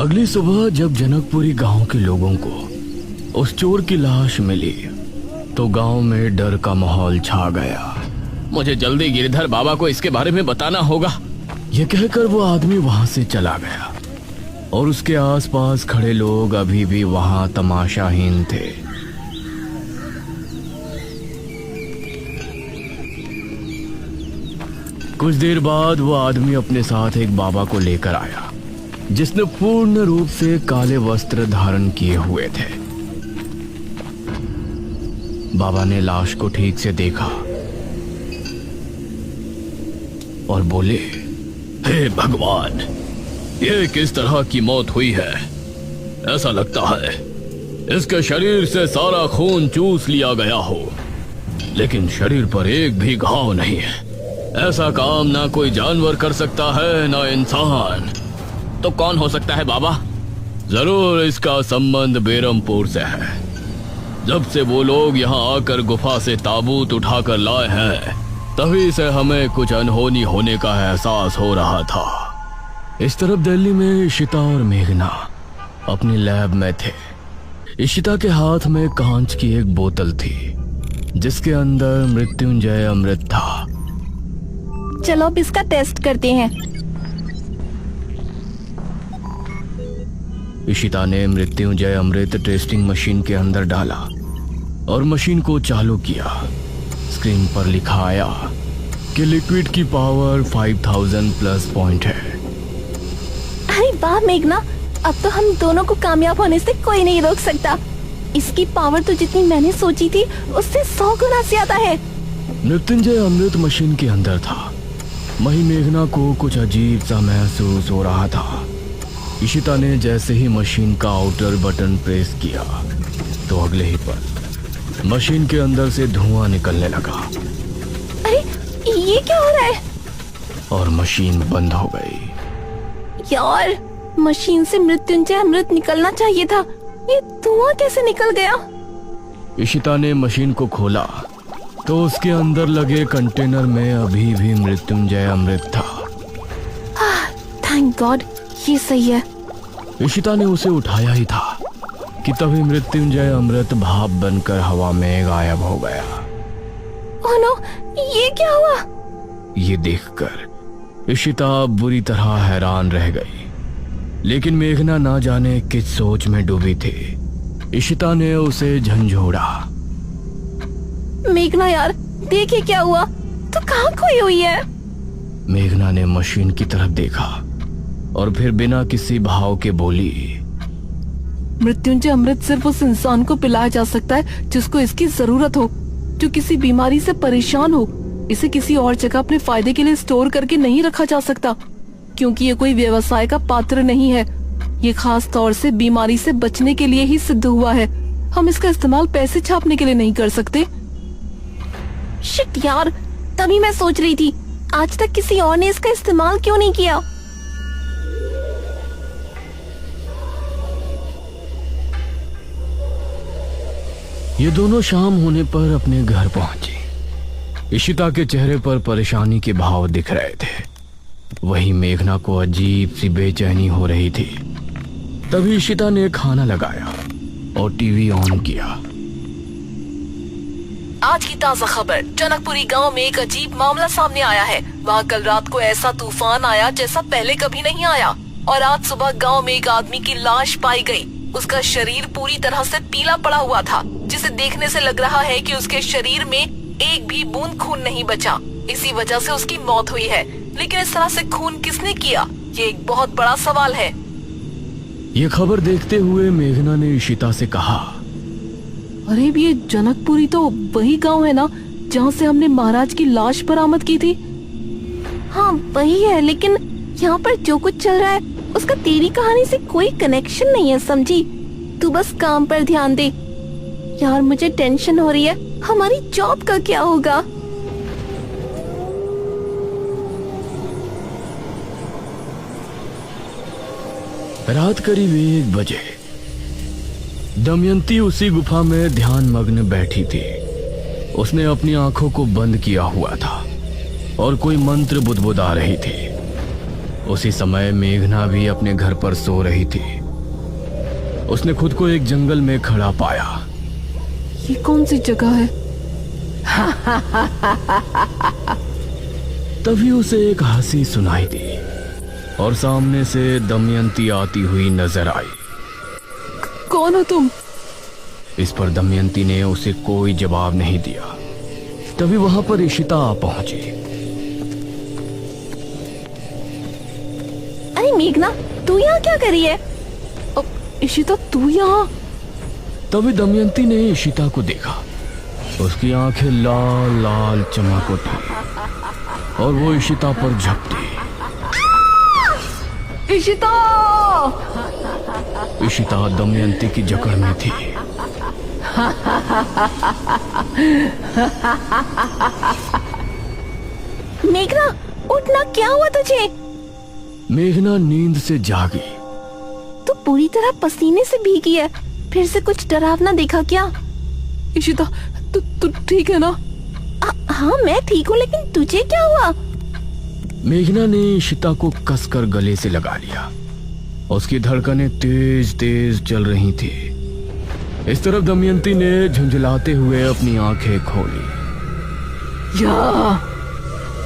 अगली सुबह जब जनकपुरी गांव के लोगों को उस चोर की लाश मिली तो गांव में डर का माहौल छा गया। मुझे जल्दी गिरधर बाबा को इसके बारे में बताना होगा। यह कहकर वो आदमी वहां से चला गया और उसके आसपास खड़े लोग अभी भी वहां तमाशाहीन थे। कुछ देर बाद वो आदमी अपने साथ एक बाबा को लेकर आया जिसने पूर्ण रूप से काले वस्त्र धारण किए हुए थे। बाबा ने लाश को ठीक से देखा और बोले, हे भगवान, ये किस तरह की मौत हुई है? ऐसा लगता है इसके शरीर से सारा खून चूस लिया गया हो, लेकिन शरीर पर एक भी घाव नहीं है। ऐसा काम ना कोई जानवर कर सकता है ना इंसान। तो कौन हो सकता है बाबा? जरूर इसका संबंध बेरमपुर से है। जब से वो लोग यहाँ आकर गुफा से ताबूत उठाकर लाए हैं तभी से हमें कुछ अनहोनी होने का एहसास हो रहा था। इस तरफ दिल्ली में इशिता और मेघना अपनी लैब में थे। इशिता के हाथ में कांच की एक बोतल थी जिसके अंदर मृत्युंजय अमृत था। चलो अब इसका टेस्ट करते हैं। इशिता ने मृत्युंजय अमृत टेस्टिंग मशीन के अंदर डाला और मशीन को चालू किया। स्क्रीन पर लिखा आया कि लिक्विड की पावर 5000 प्लस पॉइंट है। अरे वाह मेघना, अब तो हम दोनों को कामयाब होने से कोई नहीं रोक सकता। इसकी पावर तो जितनी मैंने सोची थी उससे 100 गुना ज्यादा है। मृत्युंजय अमृत मशीन के अंदर था। वहीं मेघना को कुछ अजीब सा महसूस हो रहा था। इशिता ने जैसे ही मशीन का आउटर बटन प्रेस किया तो अगले ही पल मशीन के अंदर से धुआं निकलने लगा। अरे ये क्या हो रहा है? और मशीन बंद हो गई। यार, मशीन से मृत्युंजय अमृत निकलना चाहिए था। ये धुआं कैसे निकल गया? इशिता ने मशीन को खोला तो उसके अंदर लगे कंटेनर में अभी भी मृत्युंजय अमृत था। थैंक गॉड, ये सही है। इशिता ने उसे उठाया ही था कि तभी मृत्युंजय अमृत भाप बनकर हवा में गायब हो गया। ओह नो, ये क्या हुआ? ये देखकर इशिता बुरी तरह हैरान रह गई, लेकिन मेघना ना जाने किस सोच में डूबी थी। इशिता ने उसे झंझोड़ा। मेघना यार, देखिए क्या हुआ। तो कहाँ खोई हुई है? मेघना ने मशीन की तरफ देखा और फिर बिना किसी भाव के बोली, मृत्युंजय अमृत सिर्फ उस इंसान को पिलाया जा सकता है जिसको इसकी जरूरत हो, जो किसी बीमारी से परेशान हो। इसे किसी और जगह अपने फायदे के लिए स्टोर करके नहीं रखा जा सकता, क्योंकि ये कोई व्यवसाय का पात्र नहीं है। ये खास तौर से बीमारी से बचने के लिए ही सिद्ध हुआ है। हम इसका इस्तेमाल पैसे छापने के लिए नहीं कर सकते। शिट यार, तभी मैं सोच रही थी आज तक किसी और ने इसका इस्तेमाल क्यों नहीं किया। ये दोनों शाम होने पर अपने घर पहुंची। इशिता के चेहरे पर परेशानी के भाव दिख रहे थे। वहीं मेघना को अजीब सी बेचैनी हो रही थी। तभी इशिता ने खाना लगाया और टीवी ऑन किया। आज की ताजा खबर, जनकपुरी गांव में एक अजीब मामला सामने आया है। वहां कल रात को ऐसा तूफान आया जैसा पहले कभी नहीं आया, और आज सुबह गांव में एक आदमी की लाश पाई गई। उसका शरीर पूरी तरह से पीला पड़ा हुआ था, जिसे देखने से लग रहा है कि उसके शरीर में एक भी बूंद खून नहीं बचा। इसी वजह से उसकी मौत हुई है। लेकिन इस तरह से खून किसने किया, ये एक बहुत बड़ा सवाल है। ये खबर देखते हुए मेघना ने इशिता से कहा, अरे ये जनकपुरी तो वही गांव है ना जहाँ से हमने महाराज की लाश बरामद की थी? हाँ वही है, लेकिन यहाँ पर जो कुछ चल रहा है उसका तेरी कहानी से कोई कनेक्शन नहीं है, समझी? तू बस काम पर ध्यान दे। यार मुझे टेंशन हो रही है, हमारी जॉब का क्या होगा? रात करीब 1 बजे दमयंती उसी गुफा में ध्यान मग्न बैठी थी। उसने अपनी आंखों को बंद किया हुआ था और कोई मंत्र बुदबुदा रही थी। उसी समय मेघना भी अपने घर पर सो रही थी। उसने खुद को एक जंगल में खड़ा पाया। ये कौन सी जगह है? तभी उसे एक हंसी सुनाई दी और सामने से दमयंती आती हुई नजर आई। कौन हो तुम? इस पर दमयंती ने उसे कोई जवाब नहीं दिया। तभी वहां पर इशिता आ पहुंची। अरे मेघना, तू यहाँ क्या कर रही है? इशिता, तू यहाँ? तभी दमयंती ने इशिता को देखा। उसकी आंखें लाल लाल चमक उठी और वो इशिता पर झपटी। इशिता! इशिता दमयंती की जकड़ में थी। मेघना, उठना, क्या हुआ तुझे? मेघना नींद से जागी। तू पूरी तरह पसीने से भीगी है। फिर से कुछ डरावना देखा क्या? इशिता, तू ठीक है ना? हाँ, मैं ठीक हूँ, लेकिन तुझे क्या हुआ? मेघना ने इशिता को कसकर गले से लगा लिया। उसकी धड़कनें तेज तेज चल रही थी। इस तरफ दमयंती ने झुंझलाते हुए अपनी आंखें खोली। या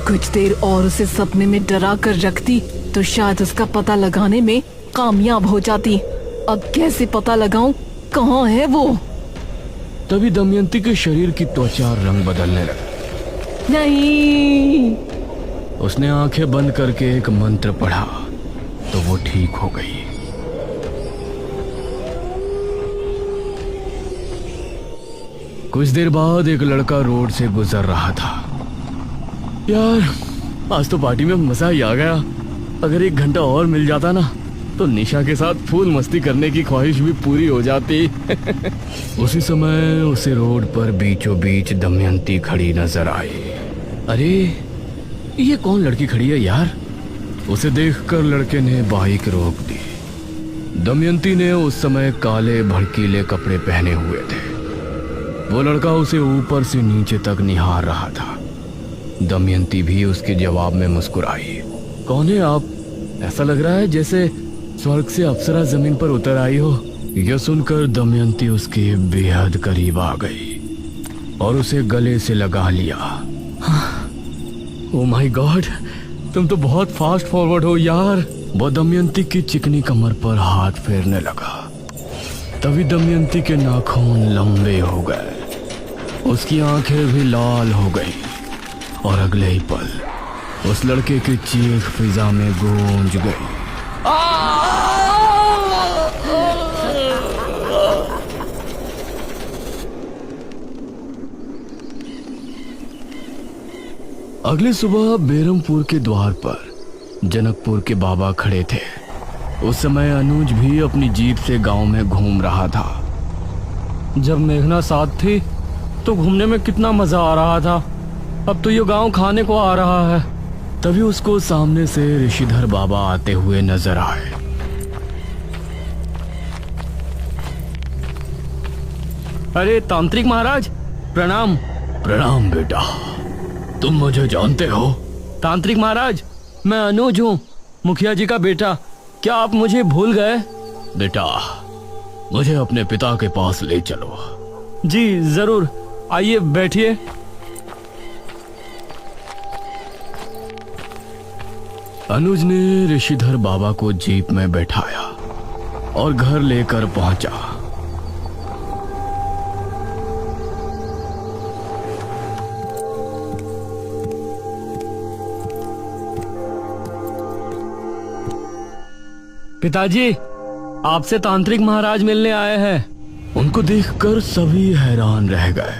कुछ देर और उसे सपने में डरा कर रखती तो शायद उसका पता लगाने में कामयाब हो जाती। अब कैसे पता लगाऊं कहाँ है वो? तभी दमयंती के शरीर की त्वचा रंग बदलने लगी। नहीं। उसने आंखें बंद करके एक मंत्र पढ़ा तो वो ठीक हो गई। कुछ देर बाद एक लड़का रोड से गुजर रहा था। यार, आज तो पार्टी में मजा ही आ गया। अगर 1 घंटा और मिल जाता ना तो निशा के साथ फुल मस्ती करने की ख्वाहिश भी पूरी हो जाती। उसी समय उसे रोड पर बीचों बीच दमयंती खड़ी नजर आई। अरे, ये कौन लड़की खड़ी है यार? उसे देखकर लड़के ने बाइक रोक दी। दमयंती ने उस समय काले भड़कीले कपड़े पहने हुए थे। वो लड़का उसे ऊपर से नीचे तक निहार रहा था। दमयंती भी उसके जवाब में मुस्कुराई। कौन है आप? ऐसा लग रहा है जैसे स्वर्ग से अप्सरा जमीन पर उतर आई हो। यह सुनकर दमयंती उसके बेहद करीब आ गई और उसे गले से लगा लिया। ओह माय गॉड, तुम तो बहुत फास्ट फॉरवर्ड हो यार। वो दमयंती की चिकनी कमर पर हाथ फेरने लगा। तभी दमयंती के नाखून लंबे हो गए, उसकी आंखें भी लाल हो गई और अगले ही पल उस लड़के की चीख फिजा में गूंज गई। अगली सुबह बेरमपुर के द्वार पर जनकपुर के बाबा खड़े थे। उस समय अनुज भी अपनी जीप से गांव में घूम रहा था। जब मेघना साथ थी तो घूमने में कितना मजा आ रहा था। अब तो ये गांव खाने को आ रहा है। तभी उसको सामने से ऋषिधर बाबा आते हुए नजर आए। अरे तांत्रिक महाराज, प्रणाम। प्रणाम बेटा, तुम मुझे जानते हो? तांत्रिक महाराज, मैं अनुज हूँ, मुखिया जी का बेटा। क्या आप मुझे भूल गए? बेटा, मुझे अपने पिता के पास ले चलो। जी जरूर, आइए बैठिए। अनुज ने ऋषिधर बाबा को जीप में बैठाया और घर लेकर पहुंचा। पिताजी, आपसे तांत्रिक महाराज मिलने आए हैं। उनको देखकर सभी हैरान रह गए,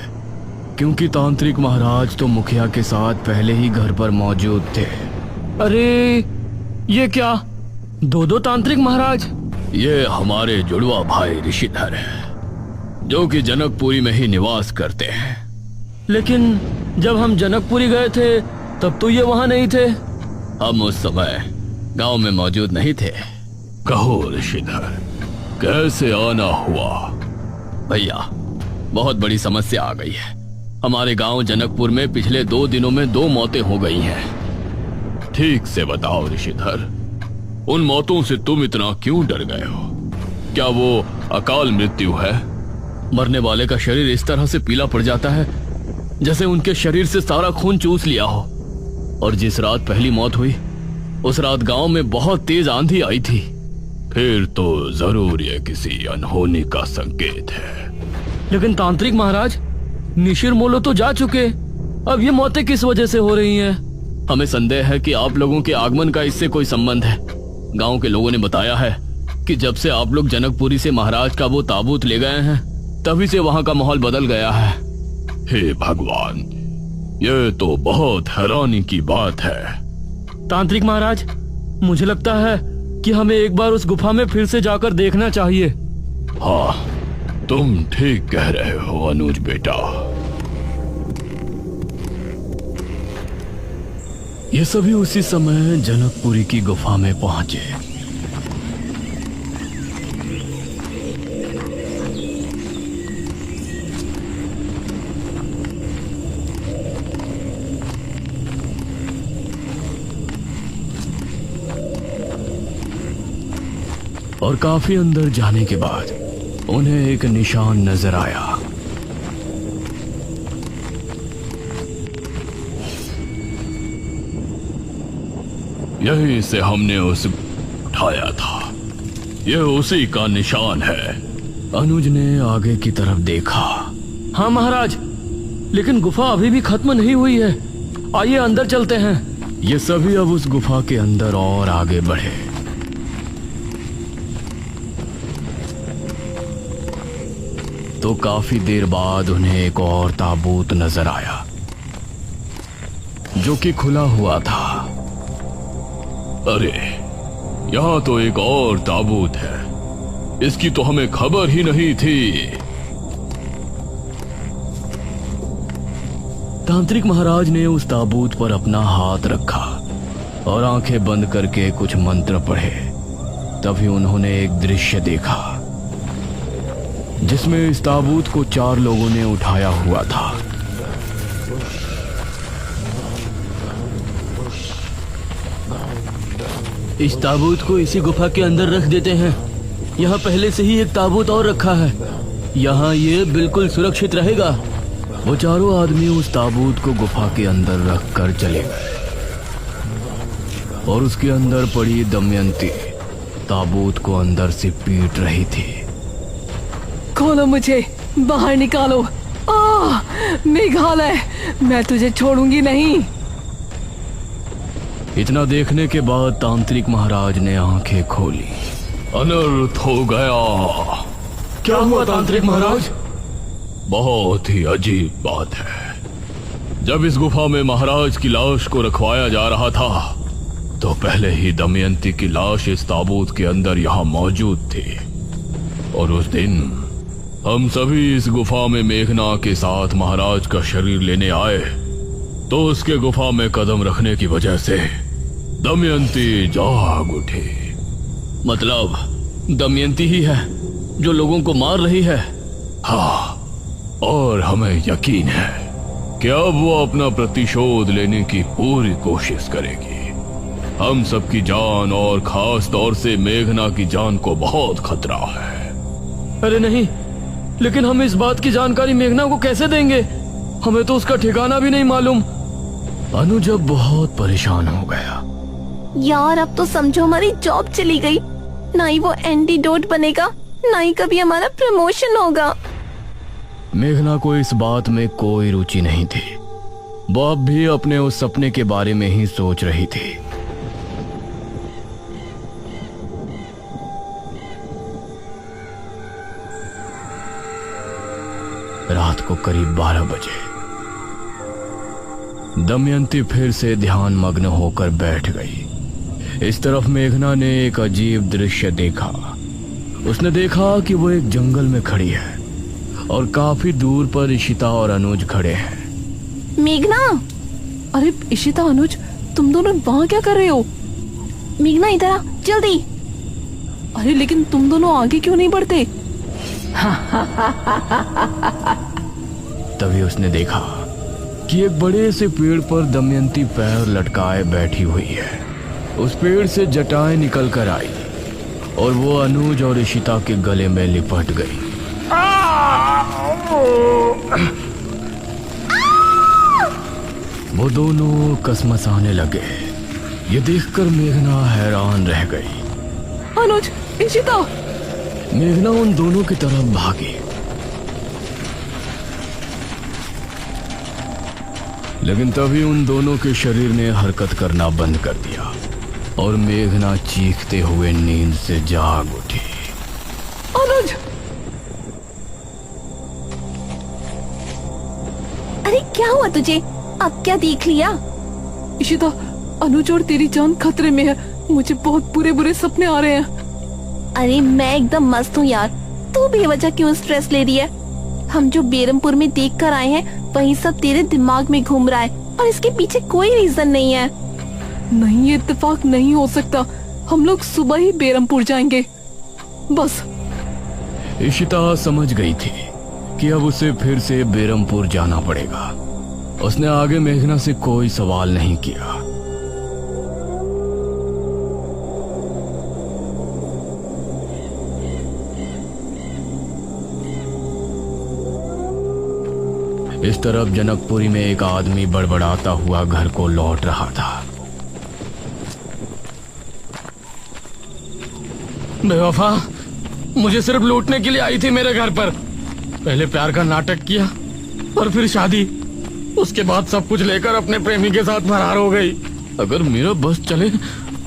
क्योंकि तांत्रिक महाराज तो मुखिया के साथ पहले ही घर पर मौजूद थे। अरे ये क्या, दो तांत्रिक महाराज? ये हमारे जुड़वा भाई ऋषिधर है, जो कि जनकपुरी में ही निवास करते हैं। लेकिन जब हम जनकपुरी गए थे तब तो ये वहां नहीं थे। हम उस समय गांव में मौजूद नहीं थे। कहो ऋषिधर, कैसे आना हुआ? भैया, बहुत बड़ी समस्या आ गई है। हमारे गांव जनकपुर में पिछले 2 दिनों में 2 मौतें हो गई हैं। ठीक से बताओ ऋषिधर, उन मौतों से तुम इतना क्यों डर गए हो? क्या वो अकाल मृत्यु है? मरने वाले का शरीर इस तरह से पीला पड़ जाता है जैसे उनके शरीर से सारा खून चूस लिया हो। और जिस रात पहली मौत हुई उस रात गांव में बहुत तेज आंधी आई थी। फिर तो जरूर ये किसी अनहोनी का संकेत है। लेकिन तांत्रिक महाराज, निशिर मोलो तो जा चुके, अब ये मौतें किस वजह से हो रही हैं? हमें संदेह है कि आप लोगों के आगमन का इससे कोई संबंध है। गांव के लोगों ने बताया है कि जब से आप लोग जनकपुरी से महाराज का वो ताबूत ले गए हैं तभी से वहां का माहौल बदल गया है। हे भगवान, ये तो बहुत हैरानी की बात है। तांत्रिक महाराज, मुझे लगता है कि हमें एक बार उस गुफा में फिर से जाकर देखना चाहिए। हाँ, तुम ठीक कह रहे हो अनुज बेटा। ये सभी उसी समय जनकपुरी की गुफा में पहुंचे। और काफी अंदर जाने के बाद उन्हें एक निशान नजर आया। यहीं से हमने उसे उठाया था, यह उसी का निशान है। अनुज ने आगे की तरफ देखा। हाँ महाराज, लेकिन गुफा अभी भी खत्म नहीं हुई है। आइए अंदर चलते हैं। ये सभी अब उस गुफा के अंदर और आगे बढ़े। तो काफी देर बाद उन्हें एक और ताबूत नजर आया जो कि खुला हुआ था। अरे, यहाँ तो एक और ताबूत है, इसकी तो हमें खबर ही नहीं थी। तांत्रिक महाराज ने उस ताबूत पर अपना हाथ रखा और आंखें बंद करके कुछ मंत्र पढ़े। तभी उन्होंने एक दृश्य देखा जिसमें इस ताबूत को 4 लोगों ने उठाया हुआ था। इस ताबूत को इसी गुफा के अंदर रख देते हैं। यहाँ पहले से ही एक ताबूत और रखा है, यहाँ ये बिल्कुल सुरक्षित रहेगा। वो चारों आदमी उस ताबूत को गुफा के अंदर रख कर चले गए और उसके अंदर पड़ी दमयंती ताबूत को अंदर से पीट रही थी। खोलो मुझे, बाहर निकालो। मेघालय, मैं तुझे छोड़ूंगी नहीं। इतना देखने के बाद तांत्रिक महाराज ने आंखें खोली। अनर्थ हो गया। क्या हुआ तांत्रिक महाराज? बहुत ही अजीब बात है। जब इस गुफा में महाराज की लाश को रखवाया जा रहा था तो पहले ही दमयंती की लाश इस ताबूत के अंदर यहाँ मौजूद थी। और उस दिन हम सभी इस गुफा में मेघना के साथ महाराज का शरीर लेने आए तो उसके गुफा में कदम रखने की वजह से दमयंती जाग उठी। मतलब दमयंती ही है जो लोगों को मार रही है? हाँ, और हमें यकीन है कि अब वो अपना प्रतिशोध लेने की पूरी कोशिश करेगी। हम सबकी जान और खास तौर से मेघना की जान को बहुत खतरा है। अरे नहीं, लेकिन हम इस बात की जानकारी मेघना को कैसे देंगे? हमें तो उसका ठिकाना भी नहीं मालूम। अनुज अब बहुत परेशान हो गया। यार, अब तो समझो हमारी जॉब चली गई। ना ही वो एंटीडोट बनेगा, ना ही कभी हमारा प्रमोशन होगा। मेघना को इस बात में कोई रुचि नहीं थी। वो अब भी अपने उस सपने के बारे में ही सोच रही थी। रात को करीब 12 बजे दमयंती फिर से ध्यान मग्न होकर बैठ गई। इस तरफ मेघना ने एक अजीब दृश्य देखा। उसने देखा कि वो एक जंगल में खड़ी है और काफी दूर पर इशिता और अनुज खड़े हैं। मेघना! अरे इशिता, अनुज, तुम दोनों वहाँ क्या कर रहे हो? मेघना, इधर आ जल्दी। अरे लेकिन तुम दोनों आगे क्यों नहीं बढ़ते? तभी उसने देखा कि एक बड़े से पेड़ पर दमयंती पैर लटकाए बैठी हुई है उस पेड़ से जटाएं निकल कर आई और वो अनुज और इशिता के गले में लिपट गई। वो दोनों कसमसाने लगे। ये देखकर मेघना हैरान रह गई। अनुज, इशिता। मेघना उन दोनों की तरफ भागी, लेकिन तभी उन दोनों के शरीर ने हरकत करना बंद कर दिया और मेघना चीखते हुए नींद से जाग उठी। अनुज! अरे क्या हुआ तुझे? अब क्या देख लिया? इशिता, अनुज और तेरी जान खतरे में है। मुझे बहुत बुरे बुरे सपने आ रहे हैं। अरे मैं एकदम मस्त हूँ यार, तू बेवजह क्यों स्ट्रेस ले रही है? हम जो बेरमपुर में देख कर आए हैं वही सब तेरे दिमाग में घूम रहा है और इसके पीछे कोई रीजन नहीं है। नहीं, ये इत्तेफाक नहीं हो सकता। हम लोग सुबह ही बेरमपुर जाएंगे बस। इशिता समझ गई थी कि अब उसे फिर से बेरमपुर जाना पड़ेगा। उसने आगे मेघना से कोई सवाल नहीं किया। इस तरफ जनकपुरी में एक आदमी बड़बड़ाता हुआ घर को लौट रहा था। बेवफा, मुझे सिर्फ लूटने के लिए आई थी मेरे घर पर। पहले प्यार का नाटक किया और फिर शादी, उसके बाद सब कुछ लेकर अपने प्रेमी के साथ फरार हो गई। अगर मेरा बस चले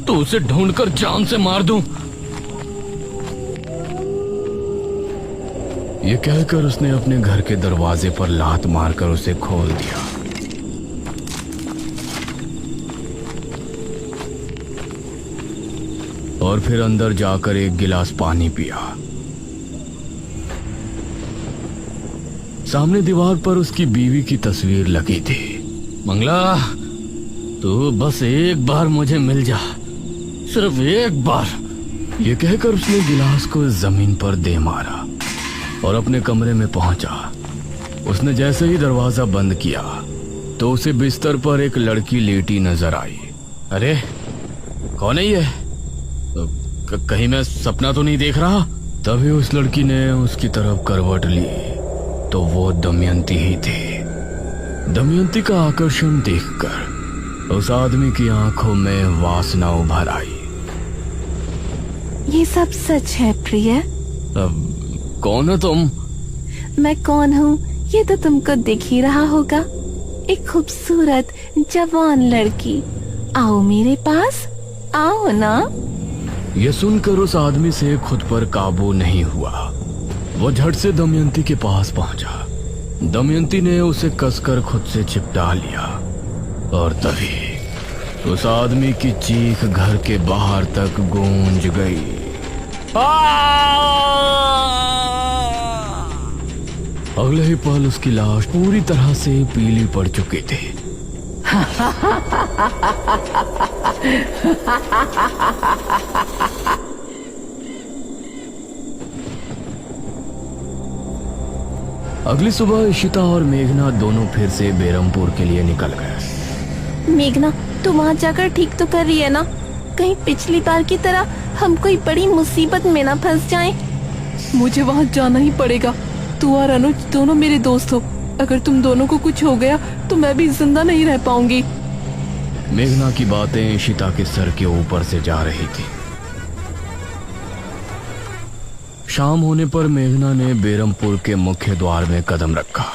तो उसे ढूंढकर जान से मार दूं। ये कहकर उसने अपने घर के दरवाजे पर लात मारकर उसे खोल दिया। और फिर अंदर जाकर एक गिलास पानी पिया। सामने दीवार पर उसकी बीवी की तस्वीर लगी थी। मंगला, तू बस एक बार मुझे मिल जा, सिर्फ एक बार। ये कहकर उसने गिलास को जमीन पर दे मारा और अपने कमरे में पहुंचा। उसने जैसे ही दरवाजा बंद किया तो उसे बिस्तर पर एक लड़की लेटी नजर आई। अरे कौन है ये? कहीं मैं सपना तो नहीं देख रहा? तभी उस लड़की ने उसकी तरफ करवट ली तो वो दमयंती ही थी। दमयंती का आकर्षण देखकर उस आदमी की आंखों में वासना उभर आई। ये सब सच है प्रिय? कौन हो तुम? मैं कौन हूँ ये तो तुमको दिख ही रहा होगा। एक खूबसूरत जवान लड़की। आओ मेरे पास, आओ ना। ये सुनकर उस आदमी से खुद पर काबू नहीं हुआ। वो झट से दमयंती के पास पहुंचा। दमयंती ने उसे कसकर खुद से चिपटा लिया और तभी उस आदमी की चीख घर के बाहर तक गूंज गई। अगले ही पल उसकी लाश पूरी तरह से पीली पड़ चुकी थी। अगली सुबह इशिता और मेघना दोनों फिर से बेरमपुर के लिए निकल गए। मेघना, तू वहाँ जाकर ठीक तो कर रही है ना? कहीं पिछली बार की तरह हम कोई बड़ी मुसीबत में ना फंस जाएं। मुझे वहाँ जाना ही पड़ेगा। तू और अनुज दोनों मेरे दोस्त हो। अगर तुम दोनों को कुछ हो गया तो मैं भी जिंदा नहीं रह पाऊंगी। मेघना की बातें इशिता के सर के ऊपर से जा रही थी। शाम होने पर मेघना ने बेरमपुर के मुख्य द्वार में कदम रखा।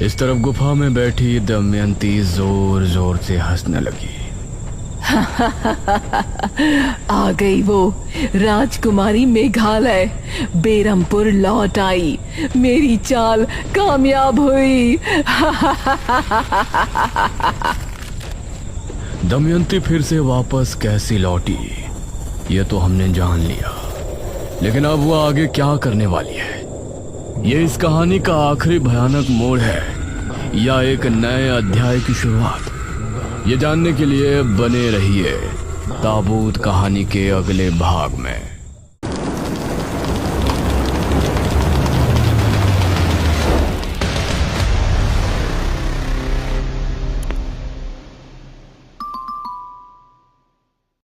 इस तरफ गुफा में बैठी दमयंती जोर जोर से हंसने लगी। आ गई वो राजकुमारी मेघालय। बेरमपुर लौट आई। मेरी चाल कामयाब हुई। दमयंती फिर से वापस कैसी लौटी ये तो हमने जान लिया, लेकिन अब वो आगे क्या करने वाली है? ये इस कहानी का आखिरी भयानक मोड़ है या एक नए अध्याय की शुरुआत? ये जानने के लिए बने रहिए ताबूत कहानी के अगले भाग में।